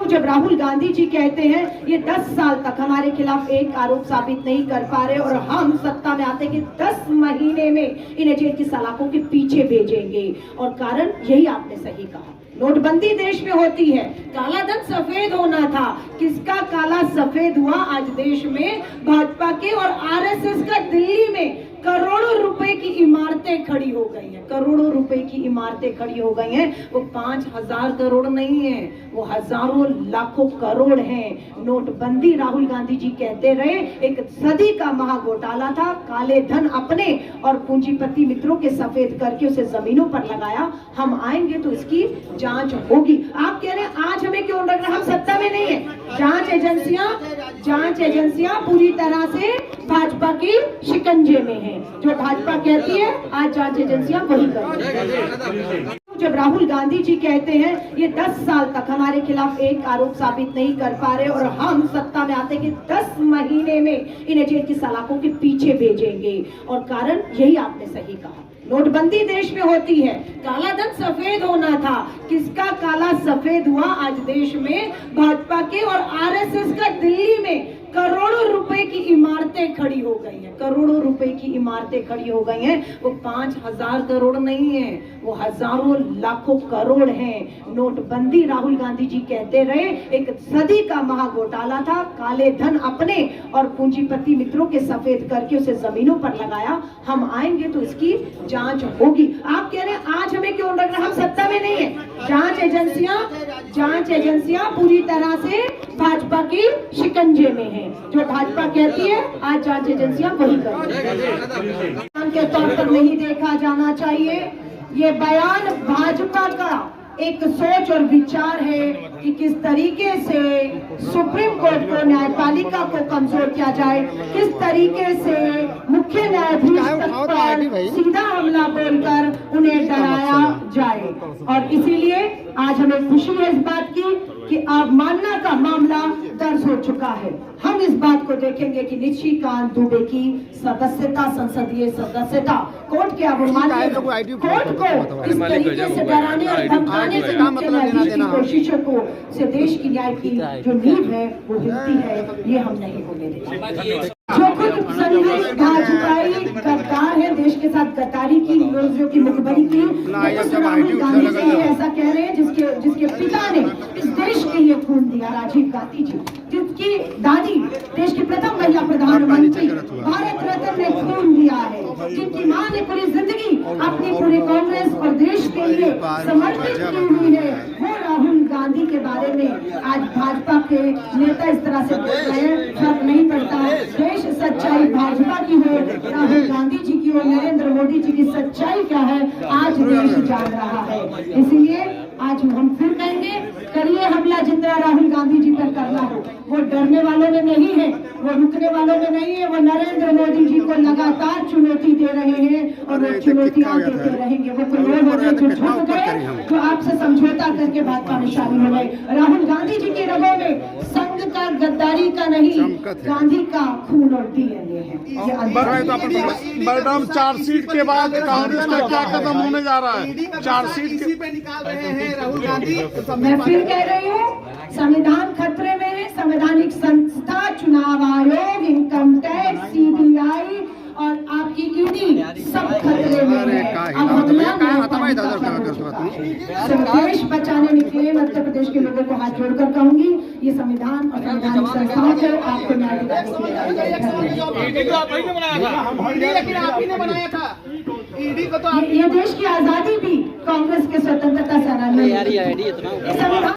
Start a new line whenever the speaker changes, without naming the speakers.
जब राहुल गांधी जी कहते हैं ये 10 साल तक हमारे खिलाफ एक आरोप साबित नहीं कर पा रहे और हम सत्ता में आते कि 10 महीने में इन्हें जेल की सलाखों के पीछे भेजेंगे, और कारण यही आपने सही कहा, नोटबंदी देश में होती है, काला धन सफेद होना था। किसका काला सफेद हुआ आज देश में? भाजपा के और आरएसएस का। दिल्ली में करोड़ों रुपए की इमारतें खड़ी हो गई हैं, करोड़ों रुपए की इमारतें खड़ी हो गई हैं। वो 5,000 करोड़ नहीं है, वो हजारों लाखों करोड़ हैं। नोटबंदी राहुल गांधी जी कहते रहे एक सदी का महाघोटाला था, काले धन अपने और पूंजीपति मित्रों के सफेद करके उसे जमीनों पर लगाया। हम आएंगे तो इसकी जांच होगी। आप कह रहे हैं आज हमें क्यों लग रहा है हम सत्ता में नहीं है? जांच एजेंसियां पूरी तरह से भाजपा की शिकंजे में है। जो भाजपा कहती है आज जांच एजेंसियां वही करेंगी। जब राहुल गांधी जी कहते हैं ये 10 साल तक हमारे खिलाफ एक आरोप साबित नहीं कर पा रहे और हम सत्ता में आते कि 10 महीने में इन्हें जेल की सलाखों के पीछे भेजेंगे, और कारण यही आपने सही कहा, नोटबंदी देश में होती है, काला धन सफेद होना था। किसका काला सफेद हुआ आज देश में? भाजपा के और आरएसएस का। दिल्ली में करोड़ों रुपए की इमारतें खड़ी हो गई हैं, करोड़ों रुपए की इमारतें खड़ी हो गई हैं। वो 5,000 करोड़ नहीं है, वो हजारों लाखों करोड़ हैं। नोटबंदी राहुल गांधी जी कहते रहे एक सदी का महाघोटाला था, काले धन अपने और पूंजीपति मित्रों के सफेद करके उसे जमीनों पर लगाया। हम आएंगे तो इसकी जांच होगी। आप कह रहे हैं आज हमें क्यों लग रहा है हम सत्ता में नहीं है? जांच एजेंसियां पूरी तरह से भाजपा की शिकंजे में है। जो भाजपा कहती है आज जांच एजेंसियां वही करेंगी। के तौर पर नहीं देखा जाना चाहिए। ये बयान भाजपा का एक सोच और विचार है कि किस तरीके से सुप्रीम कोर्ट को, न्यायपालिका को कमजोर किया जाए, किस तरीके से मुख्य न्यायाधीश तक पर सीधा हमला बोलकर उन्हें डराया जाए। और इसीलिए आज हमें खुशी है इस बात की कि अवमानना का मामला दर्ज हो चुका है। हम इस बात को देखेंगे कि निशिकांत दुबे की सदस्यता, संसदीय सदस्यता, कोर्ट के अवमानना, कोर्ट को इस तरीके से डराने और धमकाने से मुख्य न्यायाधीश की कोशिशों को से देश की न्याय की जो नींव है वो हिलती है, ये हम नहीं होने देंगे। जो खुद संघर्ष भाजपाई गद्दार है, देश के साथ गद्दारी की, योजनाओं की मुखबरी की, राहुल गांधी जी ऐसा कह रहे हैं जिसके पिता ने इस देश के लिए खून दिया, राजीव गांधी जी, जिसकी दादी देश की प्रथम महिला प्रधानमंत्री, भारत रत्न ने खून दिया है, जिनकी मां ने पूरी जिंदगी अपनी पूरे कांग्रेस और देश के लिए समर्पित की हुई है, वो राहुल गांधी के बारे में आज भाजपा के नेता इस तरह से बोल रहे हैं। फर्क नहीं पड़ता देश सच्चाई भाजपा की हो, राहुल गांधी जी की हो, नरेंद्र मोदी जी की सच्चाई क्या है आज देश जान रहा है। इसलिए आज हम फिर कहेंगे करिए हमला जितना राहुल गांधी जी पर करना हो। वो डरने वालों में नहीं है, वो रुकने वालों में नहीं है, वो नरेंद्र मोदी जी को लगातार चुनौती दे रहे हैं और वो चुनौतियां देते रहेंगे। वो कोई लोग होते जो झुक गए, जो आपसे समझौता करके भाजपा में शामिल हो गए। राहुल गांधी जी के रगों में संघ का, गद्दारी का नहीं, गांधी का खून और डीएनए है।
बलराम, चार्जशीट के बाद कांग्रेस का क्या कदम होने जा रहा है? चार्जशीट
पे निकाल रहे हैं राहुल गांधी।
मैं फिर कह रही हूँ संविधान खतरे में है, संवैधानिक संस्था, चुनाव आयोग, इनकम टैक्स, सीबीआई और आपकी ईडी सब खतरे में है। अब हमला देश बचाने निकले मध्य प्रदेश के लोगों को हाथ जोड़कर कहूंगी ये संविधान और संवैधानिक संस्थाओं को आपको न्याय दिलाने
बनाया था। ईडी को तो
ये देश की आजादी भी कांग्रेस के स्वतंत्रता सेनानियों ने